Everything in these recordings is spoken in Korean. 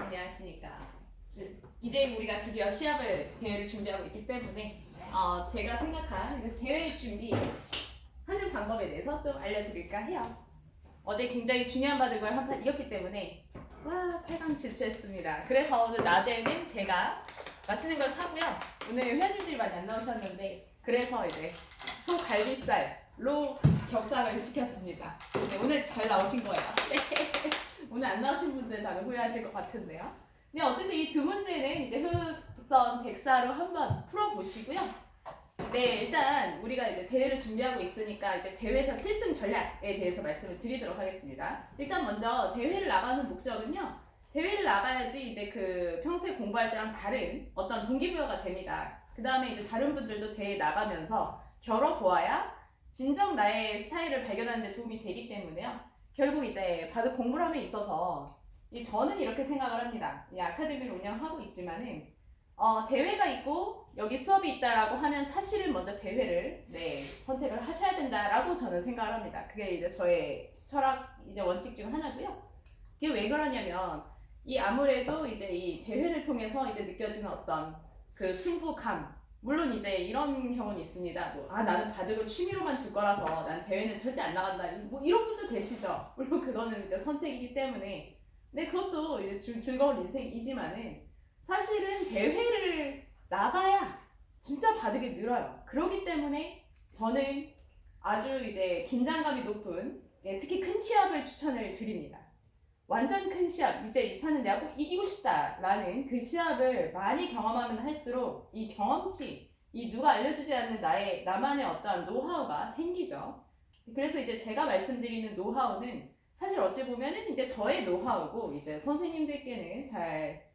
안녕하십니까. 이제 우리가 드디어 대회를 준비하고 있기 때문에 제가 생각한 대회 준비하는 방법에 대해서 좀 알려드릴까 해요. 어제 굉장히 중요한 바둑을 한 판 이겼기 때문에 8강 진출했습니다. 그래서 오늘 낮에는 제가 맛있는 걸 사고요. 오늘 회원님들이 많이 안 나오셨는데 그래서 이제 소갈비살로 격상을 시켰습니다. 네, 오늘 잘 나오신 거예요. 오늘 안 나오신 분들 다들 후회하실 것 같은데요. 네, 어쨌든 이 두 문제는 이제 흑선 백사로 한번 풀어보시고요. 네, 일단 우리가 이제 대회를 준비하고 있으니까 이제 대회에서 필승 전략에 대해서 말씀을 드리도록 하겠습니다. 일단 먼저 대회를 나가는 목적은요. 대회를 나가야지 이제 그 평소에 공부할 때랑 다른 어떤 동기부여가 됩니다. 그 다음에 이제 다른 분들도 대회 나가면서 겨뤄보아야 진정 나의 스타일을 발견하는 데 도움이 되기 때문에요. 결국 이제 바둑 공부를 함에 있어서 저는 이렇게 생각을 합니다. 이 아카데미를 운영하고 있지만은 대회가 있고 여기 수업이 있다라고 하면 사실은 먼저 대회를 선택을 하셔야 된다라고 저는 생각을 합니다. 그게 이제 저의 철학 원칙 중 하나고요. 이게 왜 그러냐면 아무래도 이제 이 대회를 통해서 이제 느껴지는 어떤 그 승부감, 물론 이제 이런 경우는 있습니다. 나는 바둑을 취미로만 둘 거라서 난 대회는 절대 안 나간다. 이런 분도 계시죠. 물론 그거는 이제 선택이기 때문에. 근데 그것도 이제 즐거운 인생이지만은 사실은 대회를 나가야 진짜 바둑이 늘어요. 그렇기 때문에 저는 아주 이제 긴장감이 높은 특히 큰 시합을 추천을 드립니다. 완전 큰 시합, 이제 이 판은 내가 꼭 이기고 싶다라는 그 시합을 많이 경험하면 할수록 이 경험치, 누가 알려주지 않는 나만의 어떤 노하우가 생기죠. 그래서 이제 제가 말씀드리는 노하우는 사실 어찌 보면은 이제 저의 노하우고 이제 선생님들께는 잘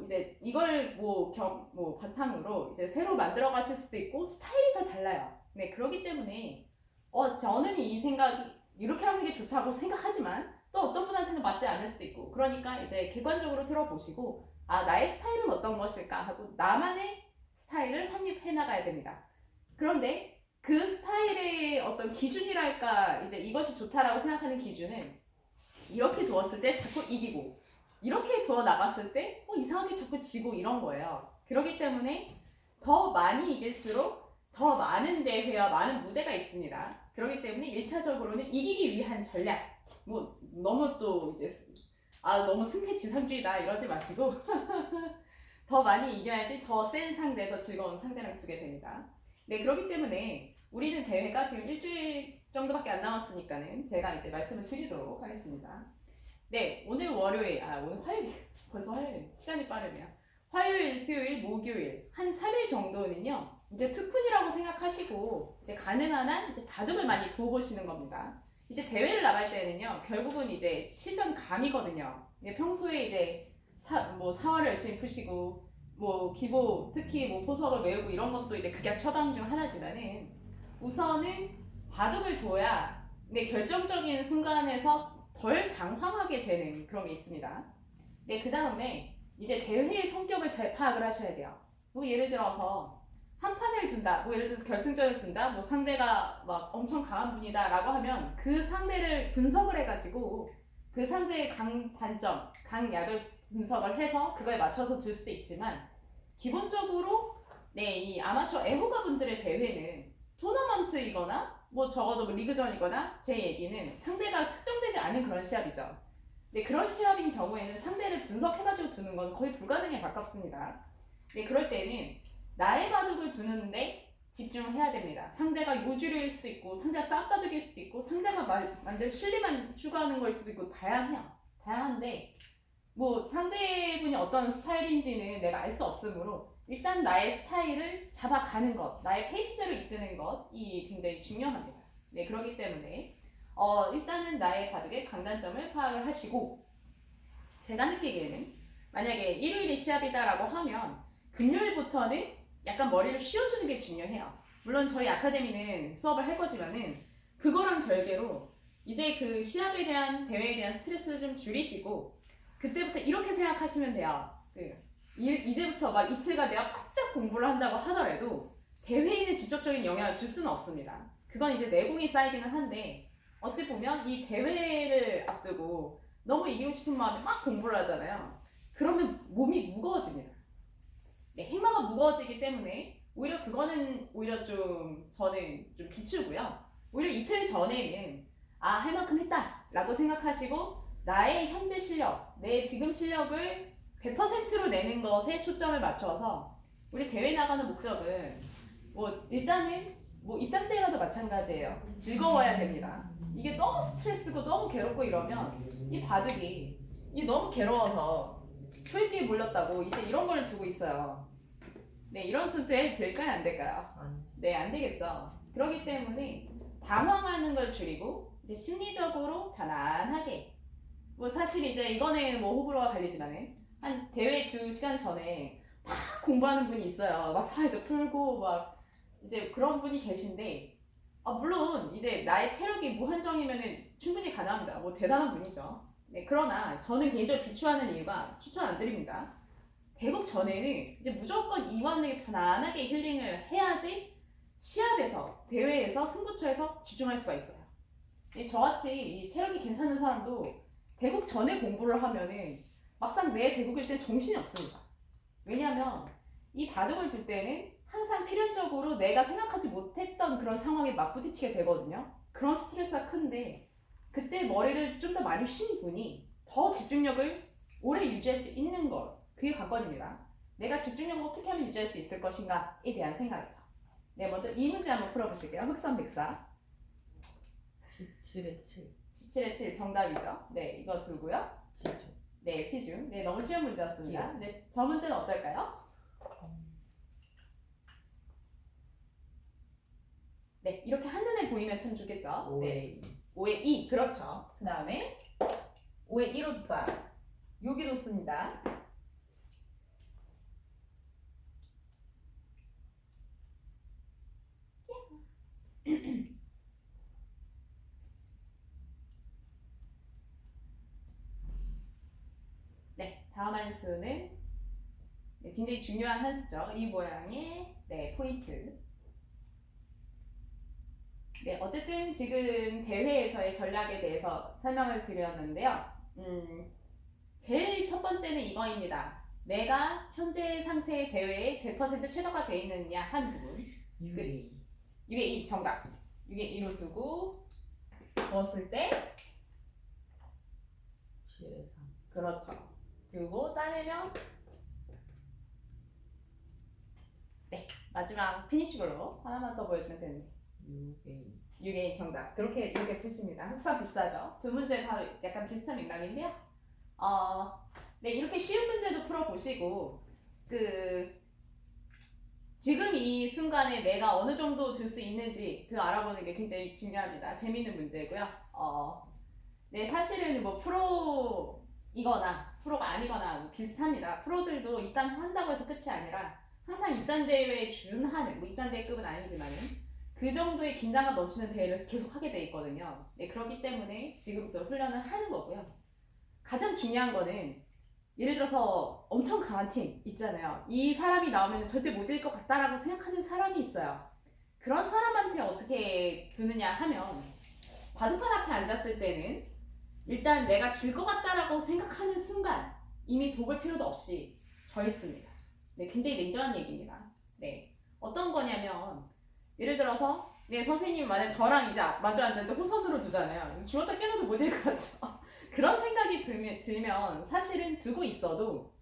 이제 이걸 바탕으로 이제 새로 만들어 가실 수도 있고 스타일이 다 달라요. 네, 그렇기 때문에 저는 이 생각이 이렇게 하는 게 좋다고 생각하지만 또 어떤 분한테는 맞지 않을 수도 있고, 그러니까 이제 객관적으로 들어보시고 나의 스타일은 어떤 것일까 하고 나만의 스타일을 확립해 나가야 됩니다. 그런데 그 스타일의 어떤 기준이랄까, 이제 이것이 좋다라고 생각하는 기준은 이렇게 두었을 때 자꾸 이기고 이렇게 두어 나갔을 때 이상하게 자꾸 지고 이런 거예요. 그렇기 때문에 더 많이 이길수록 더 많은 대회와 많은 무대가 있습니다. 그렇기 때문에 1차적으로는 이기기 위한 전략, 너무 또 이제 너무 승패지상주의다 이러지 마시고 더 많이 이겨야지 더 센 상대, 더 즐거운 상대랑 두게 됩니다. 네, 그렇기 때문에 우리는 대회가 지금 일주일 정도밖에 안 남았으니까는 제가 이제 말씀을 드리도록 하겠습니다. 네, 오늘 월요일, 오늘 화요일, 벌써 화요일, 시간이 빠르네요. 화요일, 수요일, 목요일 한 3일 정도는요 이제 특훈이라고 생각하시고 이제 가능한 한 이제 바둑을 많이 두어보시는 겁니다. 이제 대회를 나갈 때는요 결국은 이제 실전감이거든요. 평소에 이제 사활을 열심히 푸시고 기보 특히 포석을 외우고 이런 것도 이제 극약 처방 중 하나지만은 우선은 바둑을 둬야 결정적인 순간에서 덜 당황하게 되는 그런 게 있습니다. 네, 그 다음에 이제 대회의 성격을 잘 파악을 하셔야 돼요. 예를 들어서 한 판을 둔다, 예를 들어서 결승전을 둔다, 상대가 막 엄청 강한 분이다 라고 하면 그 상대를 분석을 해가지고 그 상대의 강단점, 강약을 분석을 해서 그거에 맞춰서 둘 수도 있지만 기본적으로 이 아마추어 애호가 분들의 대회는 토너먼트이거나 적어도 리그전이거나 제 얘기는 상대가 특정되지 않은 그런 시합이죠. 네, 그런 시합인 경우에는 상대를 분석해가지고 두는 건 거의 불가능에 가깝습니다. 네, 그럴 때는 나의 바둑을 두는데 집중해야 됩니다. 상대가 무주류일 수도 있고 상대가 쌈바둑일 수도 있고 상대가 만들 실리만 추구하는 거일 수도 있고 다양한데 상대분이 어떤 스타일인지는 내가 알 수 없으므로 일단 나의 스타일을 잡아가는 것, 나의 페이스대로 이끄는 것이 굉장히 중요합니다. 네, 그렇기 때문에 일단은 나의 바둑의 강단점을 파악을 하시고, 제가 느끼기에는 만약에 일요일이 시합이다라고 하면 금요일부터는 약간 머리를 쉬어주는 게 중요해요. 물론 저희 아카데미는 수업을 할 거지만은 그거랑 별개로 이제 그 시합에 대한 대회에 대한 스트레스를 좀 줄이시고 그때부터 이렇게 생각하시면 돼요. 이제부터 이틀간 내가 바짝 공부를 한다고 하더라도 대회에는 직접적인 영향을 줄 수는 없습니다. 그건 이제 내공이 쌓이기는 한데 어찌 보면 이 대회를 앞두고 너무 이기고 싶은 마음에 막 공부를 하잖아요. 그러면 몸이 무거워집니다. 네, 해마가 무거워지기 때문에 오히려 그거는 오히려 저는 좀 비추고요. 오히려 이틀 전에는 할 만큼 했다 라고 생각하시고 나의 현재 실력, 내 지금 실력을 100%로 내는 것에 초점을 맞춰서 우리 대회 나가는 목적은 일단은 입단 때라도 마찬가지예요. 즐거워야 됩니다. 이게 너무 스트레스고 너무 괴롭고 이러면 이 바둑이 너무 괴로워서 초입기에 몰렸다고 이제 이런 걸 두고 있어요. 네, 이런 수도 될까요? 안 될까요? 네, 안 되겠죠. 그렇기 때문에 당황하는 걸 줄이고 이제 심리적으로 편안하게 사실 이제 이거는 호불호가 갈리지만은 한 대회 2시간 전에 막 공부하는 분이 있어요. 막 사회도 풀고 막 이제 그런 분이 계신데 물론 이제 나의 체력이 무한정이면은 충분히 가능합니다. 대단한 분이죠. 네, 그러나 저는 개인적으로 비추하는 이유가 추천 안 드립니다. 대국 전에는 이제 무조건 이완하게 편안하게 힐링을 해야지 시합에서, 대회에서, 승부처에서 집중할 수가 있어요. 저같이 이 체력이 괜찮은 사람도 대국 전에 공부를 하면은 막상 내 대국일 땐 정신이 없습니다. 왜냐하면 이 바둑을 둘 때는 항상 필연적으로 내가 생각하지 못했던 그런 상황에 맞부딪히게 되거든요. 그런 스트레스가 큰데 그때 머리를 좀 더 많이 쉰 분이 더 집중력을 오래 유지할 수 있는 것, 그게 관건입니다. 내가 집중력을 어떻게 하면 유지할 수 있을 것인가에 대한 생각이죠. 네, 먼저 이 문제 한번 풀어보실게요. 흑선백사 17에 7. 17에 7 정답이죠. 네, 이거 두고요. 치죠. 네, 치중. 네, 너무 쉬운 문제였습니다. 네, 저 문제는 어떨까요? 네, 이렇게 한눈에 보이면 참 좋겠죠. 네, 5에 2, 그렇죠. 그 다음에 5에 1로 두다. 여기 놓습니다. 네, 다음 한 수는 굉장히 중요한 한 수죠. 이 모양의 포인트. 네, 어쨌든 지금 대회에서의 전략에 대해서 설명을 드렸는데요. 제일 첫 번째는 이거입니다. 내가 현재 상태의 대회에 100% 최적화되어 있느냐 한 부분. 6에 6에 2 정답. 6에 2로 두고 넣었을 때 7에 3. 그렇죠. 두고 따내면 네, 마지막 피니쉬볼로 하나만 더 보여주면 되는데 6에 2. 6에 2 정답. 이렇게 푸십니다. 흑사 비싸죠. 두 문제 다 약간 비슷한 맥락인데요. 네, 이렇게 쉬운 문제도 풀어보시고 지금 이 순간에 내가 어느 정도 줄 수 있는지 알아보는 게 굉장히 중요합니다. 재미있는 문제고요. 네, 사실은 프로이거나 프로가 아니거나 비슷합니다. 프로들도 입단 한다고 해서 끝이 아니라 항상 입단 대회에 준하는 입단 대회급은 아니지만은 그 정도의 긴장감 넘치는 대회를 계속 하게 돼 있거든요. 네, 그렇기 때문에 지금부터 훈련을 하는 거고요. 가장 중요한 거는 예를 들어서 엄청 강한 팀 있잖아요. 이 사람이 나오면 절대 못 이길 것 같다라고 생각하는 사람이 있어요. 그런 사람한테 어떻게 두느냐 하면 바둑판 앞에 앉았을 때는 일단 내가 질 것 같다라고 생각하는 순간 이미 독을 필요도 없이 져 있습니다. 네, 굉장히 냉정한 얘기입니다. 네, 어떤 거냐면 예를 들어서 선생님 만약 저랑 이제 마주 앉았는데 호선으로 두잖아요. 죽었다 깨어나도 못 이길 것 같죠. 그런 생각이 들면 사실은 두고 있어도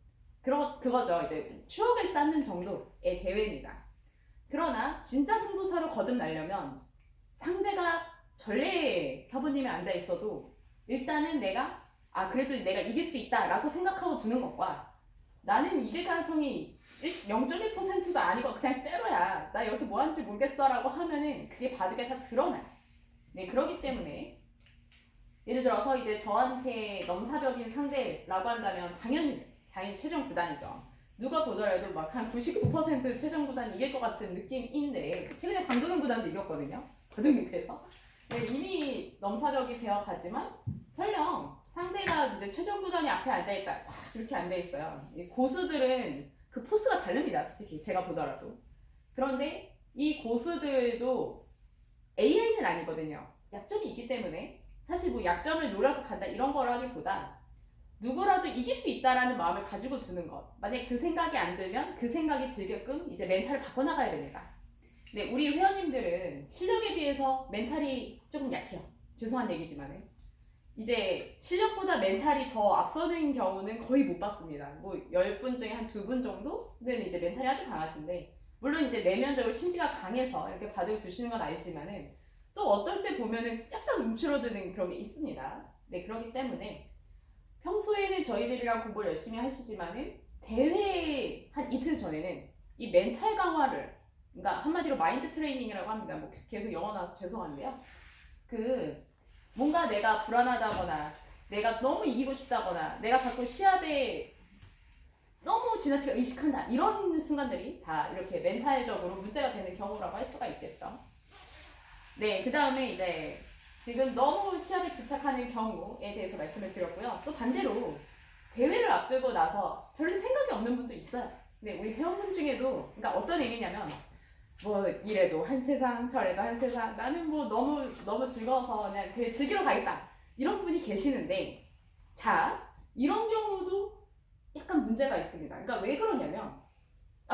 그거죠. 이제 추억을 쌓는 정도의 대회입니다. 그러나 진짜 승부사로 거듭나려면 상대가 전례 사부님에 앉아 있어도 일단은 그래도 내가 이길 수 있다라고 생각하고 두는 것과 나는 이길 가능성이 0.1%도 아니고 그냥 째로야. 나 여기서 뭐 하는지 모르겠어라고 하면은 그게 바둑에 다 드러나요. 네, 그렇기 때문에 예를 들어서 이제 저한테 넘사벽인 상대라고 한다면 당연히 최종 구단이죠. 누가 보더라도 막 한 99% 최종 구단이 이길 것 같은 느낌인데 최근에 강도는 구단도 이겼거든요. 바둑리그에서. 네, 이미 넘사벽이 되어가지만 설령 상대가 이제 최종 구단이 앞에 앉아있다. 딱 이렇게 앉아있어요. 고수들은 그 포스가 다릅니다. 솔직히 제가 보더라도. 그런데 이 고수들도 AI는 아니거든요. 약점이 있기 때문에 사실 약점을 노려서 간다 이런 거라기보다 누구라도 이길 수 있다라는 마음을 가지고 두는 것. 만약에 그 생각이 안 들면 그 생각이 들게끔 이제 멘탈을 바꿔나가야 됩니다. 네, 우리 회원님들은 실력에 비해서 멘탈이 조금 약해요. 죄송한 얘기지만은. 이제 실력보다 멘탈이 더 앞서는 경우는 거의 못 봤습니다. 뭐 10분 중에 한 2분 정도는 이제 멘탈이 아주 강하신데, 물론 이제 내면적으로 심지가 강해서 이렇게 바둑 두시는 건 알지만은 또 어떨 때 보면은 약간 움츠러드는 그런 게 있습니다. 네, 그렇기 때문에 평소에는 저희들이랑 공부를 열심히 하시지만은 대회 한 이틀 전에는 이 멘탈 강화를, 그러니까 한마디로 마인드 트레이닝이라고 합니다. 뭐 계속 영어 나와서 죄송한데요. 뭔가 내가 불안하다거나 내가 너무 이기고 싶다거나 내가 자꾸 시합에 너무 지나치게 의식한다, 이런 순간들이 다 이렇게 멘탈적으로 문제가 되는 경우라고 할 수가 있겠죠. 네, 그 다음에 이제 지금 너무 시합에 집착하는 경우에 대해서 말씀을 드렸고요. 또 반대로 대회를 앞두고 나서 별로 생각이 없는 분도 있어요. 근데 우리 회원분 중에도, 그러니까 어떤 의미냐면 뭐 이래도 한 세상 저래도 한 세상, 나는 뭐 너무 즐거워서 그냥 되게 즐기러 가겠다, 이런 분이 계시는데, 자, 이런 경우도 약간 문제가 있습니다. 그러니까 왜 그러냐면,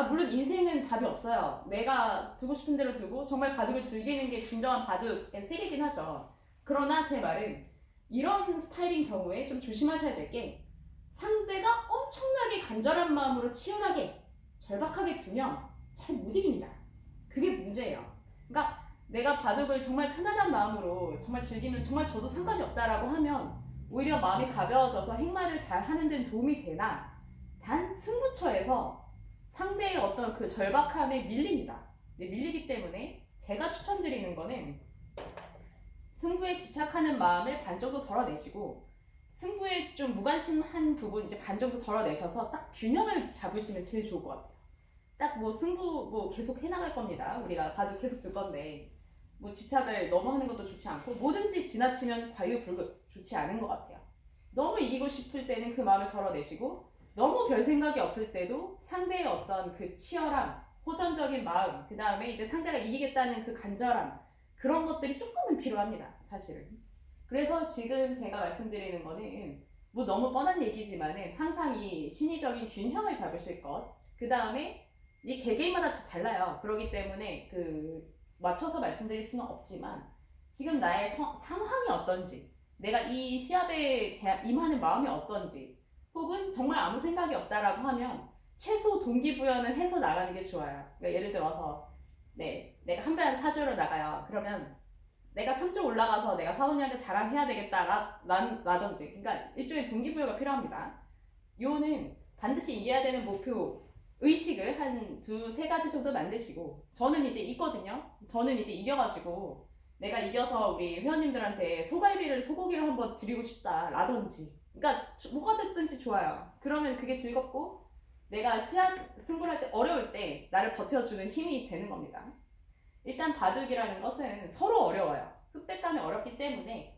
물론 인생은 답이 없어요. 내가 두고 싶은 대로 두고 정말 바둑을 즐기는 게 진정한 바둑의 세계긴 하죠. 그러나 제 말은 이런 스타일인 경우에 좀 조심하셔야 될 게, 상대가 엄청나게 간절한 마음으로 치열하게 절박하게 두면 잘 못 이깁니다. 그게 문제예요. 그러니까 내가 바둑을 정말 편안한 마음으로 정말 즐기면 정말 저도 상관이 없다라고 하면 오히려 마음이 가벼워져서 행마를 잘 하는 데는 도움이 되나, 단 승부처에서 상대의 어떤 그 절박함에 밀립니다. 네, 밀리기 때문에 제가 추천드리는 거는 승부에 집착하는 마음을 반 정도 덜어내시고, 승부에 좀 무관심한 부분 이제 반 정도 덜어내셔서 딱 균형을 잡으시면 제일 좋을 것 같아요. 딱 뭐 승부 뭐 계속 해나갈 겁니다. 우리가 바둑 계속 둘 건데 뭐 집착을 너무 하는 것도 좋지 않고, 뭐든지 지나치면 과유불급, 좋지 않은 것 같아요. 너무 이기고 싶을 때는 그 마음을 덜어내시고, 너무 별 생각이 없을 때도 상대의 어떤 그 치열함, 호전적인 마음, 그 다음에 이제 상대가 이기겠다는 그 간절함, 그런 것들이 조금은 필요합니다, 사실은. 그래서 지금 제가 말씀드리는 거는 뭐 너무 뻔한 얘기지만은 항상 이 심리적인 균형을 잡으실 것, 그 다음에 이 개개인마다 다 달라요. 그렇기 때문에 맞춰서 말씀드릴 수는 없지만, 지금 나의 상황이 어떤지, 내가 이 시합에 임하는 마음이 어떤지, 혹은 정말 아무 생각이 없다라고 하면 최소 동기부여는 해서 나가는 게 좋아요. 그러니까 예를 들어서 내가 한번 사주로 나가요. 그러면 내가 3조 올라가서 내가 사원이한테 자랑해야 되겠다라든지, 그러니까 일종의 동기부여가 필요합니다. 요는 반드시 이겨야 되는 목표 의식을 한 2-3가지 정도 만드시고, 저는 이제 있거든요. 저는 이제 이겨가지고 내가 이겨서 우리 회원님들한테 소고기를 한번 드리고 싶다라든지, 그러니까 뭐가 됐든지 좋아요. 그러면 그게 즐겁고 내가 시합 승부를 할 때 어려울 때 나를 버텨주는 힘이 되는 겁니다. 일단 바둑이라는 것은 서로 어려워요. 흑백간에 어렵기 때문에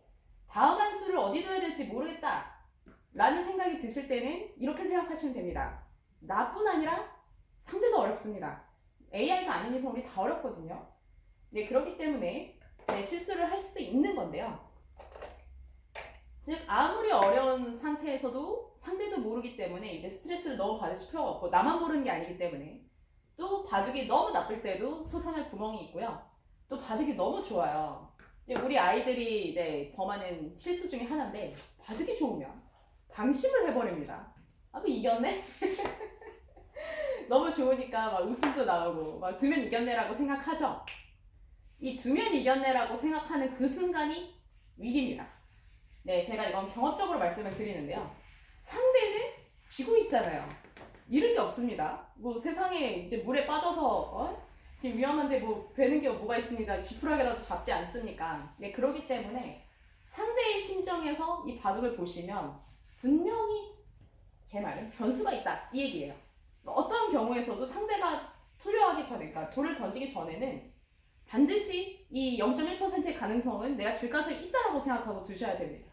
다음 한 수를 어디 둬야 될지 모르겠다 라는 생각이 드실 때는 이렇게 생각하시면 됩니다. 나뿐 아니라 상대도 어렵습니다. AI가 아닌 이상 우리 다 어렵거든요. 네, 그렇기 때문에 실수를 할 수도 있는 건데요. 즉 아무리 어려운 상태에서도 상대도 모르기 때문에 이제 스트레스를 너무 받으실 필요가 없고, 나만 모르는 게 아니기 때문에, 또 바둑이 너무 나쁠 때도 솟아날 구멍이 있고요. 또 바둑이 너무 좋아요. 이제 우리 아이들이 이제 범하는 실수 중에 하나인데, 바둑이 좋으면 방심을 해버립니다. 뭐 이겼네? 너무 좋으니까 막 웃음도 나오고 막 두면 이겼네라고 생각하죠. 이 두면 이겼네라고 생각하는 그 순간이 위기입니다. 네, 제가 이건 경험적으로 말씀을 드리는데요. 상대는 지고 있잖아요. 잃을 게 없습니다. 뭐 세상에 이제 물에 빠져서 지금 위험한데 뭐 되는 게 뭐가 있습니다. 지푸라기라도 잡지 않습니까? 네, 그렇기 때문에 상대의 심정에서 이 바둑을 보시면 분명히 제 말은 변수가 있다, 이 얘기예요. 어떤 경우에서도 상대가 투려하기 전에, 그러니까 돌을 던지기 전에는 반드시 이 0.1%의 가능성은 내가 질 가능성이 있다라고 생각하고 두셔야 됩니다.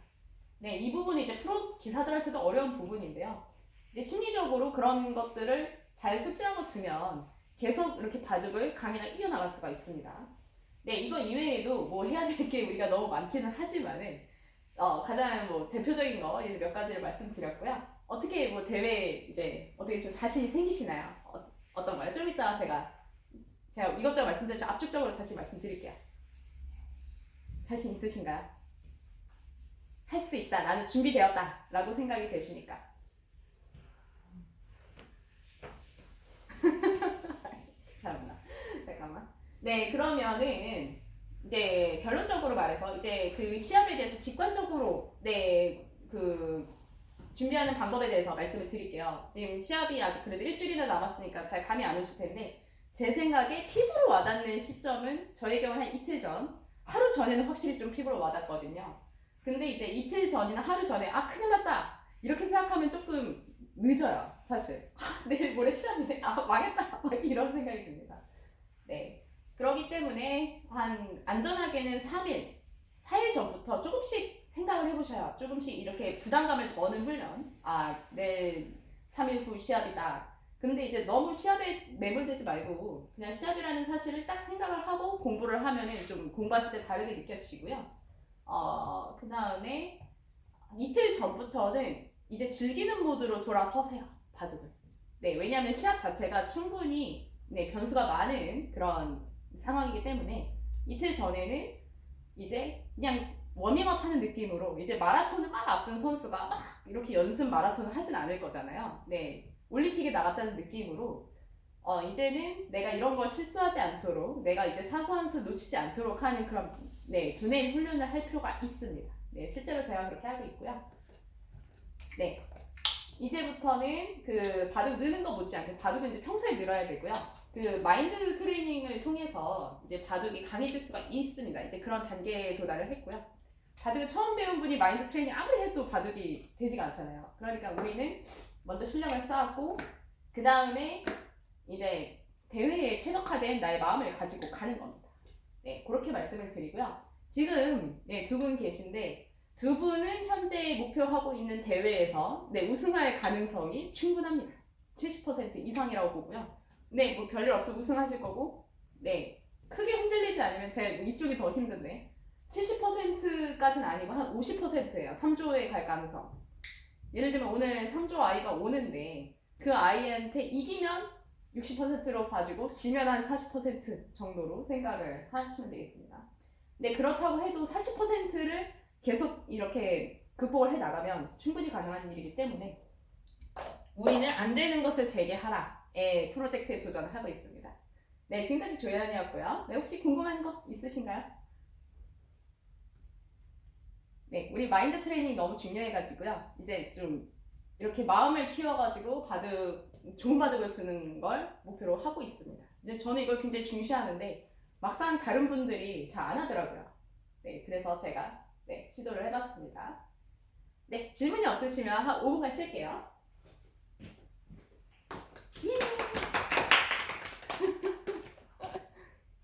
네, 이 부분이 이제 프로 기사들한테도 어려운 부분인데요. 이제 심리적으로 그런 것들을 잘 숙지하고 두면 계속 이렇게 바둑을 강이나 이겨나갈 수가 있습니다. 네, 이거 이외에도 뭐 해야 될 게 우리가 너무 많기는 하지만은 가장 뭐 대표적인 거 이제 몇 가지를 말씀드렸고요. 어떻게 뭐 대회 이제 어떻게 좀 자신이 생기시나요? 어떤 거요? 좀 이따 제가 이것저것 말씀드리죠. 압축적으로 다시 말씀드릴게요. 자신 있으신가요? 할 수 있다. 나는 준비되었다. 라고 생각이 되십니까? 잠깐만. 네, 그러면은 이제 결론적으로 말해서 이제 그 시합에 대해서 직관적으로 그 준비하는 방법에 대해서 말씀을 드릴게요. 지금 시합이 아직 그래도 일주일이나 남았으니까 잘 감이 안 오실 텐데 제 생각에 피부로 와닿는 시점은 저의 경우는 한 이틀 전, 하루 전에는 확실히 좀 피부로 와닿거든요. 근데 이제 이틀 전이나 하루 전에 큰일 났다 이렇게 생각하면 조금 늦어요, 사실. 내일 모레 시합인데 망했다 이런 생각이 듭니다. 네, 그렇기 때문에 한 안전하게는 3일, 4일 전부터 조금씩 생각을 해보셔요. 조금씩 이렇게 부담감을 더는 훈련. 내일 3일 후 시합이다. 근데 이제 너무 시합에 매몰되지 말고 그냥 시합이라는 사실을 딱 생각을 하고 공부를 하면은 좀 공부하실 때 다르게 느껴지고요. 그 다음에 이틀 전부터는 이제 즐기는 모드로 돌아서세요. 바둑을. 네, 왜냐하면 시합 자체가 충분히 변수가 많은 그런 상황이기 때문에 이틀 전에는 이제 그냥 워밍업 하는 느낌으로 이제 마라톤을 막 앞둔 선수가 막 이렇게 연습 마라톤을 하진 않을 거잖아요. 네, 올림픽에 나갔다는 느낌으로 이제는 내가 이런 걸 실수하지 않도록 내가 이제 사소한 수 놓치지 않도록 하는 그런 두뇌 훈련을 할 필요가 있습니다. 네, 실제로 제가 그렇게 하고 있고요. 네, 이제부터는 그 바둑 느는 거 못지않게 바둑은 이제 평소에 늘어야 되고요. 그 마인드 트레이닝을 통해서 이제 바둑이 강해질 수가 있습니다. 이제 그런 단계에 도달을 했고요. 바둑을 처음 배운 분이 마인드 트레이닝 아무리 해도 바둑이 되지가 않잖아요. 그러니까 우리는 먼저 실력을 쌓았고 그 다음에 이제 대회에 최적화된 나의 마음을 가지고 가는 겁니다. 네, 그렇게 말씀을 드리고요. 지금 두 분 계신데 두 분은 현재 목표하고 있는 대회에서 우승할 가능성이 충분합니다. 70% 이상이라고 보고요. 네, 뭐 별일 없으면 우승하실 거고, 네, 크게 흔들리지 않으면 이쪽이 더 힘든데 70%까지는 아니고 한 50%예요. 3조에 갈 가능성. 예를 들면 오늘 3조 아이가 오는데 그 아이한테 이기면 60%로 봐주고 지면 한 40% 정도로 생각을 하시면 되겠습니다. 네, 그렇다고 해도 40%를 계속 이렇게 극복을 해 나가면 충분히 가능한 일이기 때문에 우리는 안 되는 것을 되게 하라의 프로젝트에 도전을 하고 있습니다. 네, 지금까지 조연이었고요. 네, 혹시 궁금한 거 있으신가요? 네, 우리 마인드 트레이닝 너무 중요해가지고요. 이제 좀 이렇게 마음을 키워가지고 좋은 바둑을 두는 걸 목표로 하고 있습니다. 이제 저는 이걸 굉장히 중시하는데 막상 다른 분들이 잘 안 하더라고요. 네, 그래서 제가 시도를 해봤습니다. 네, 질문이 없으시면 한 5분간 쉴게요.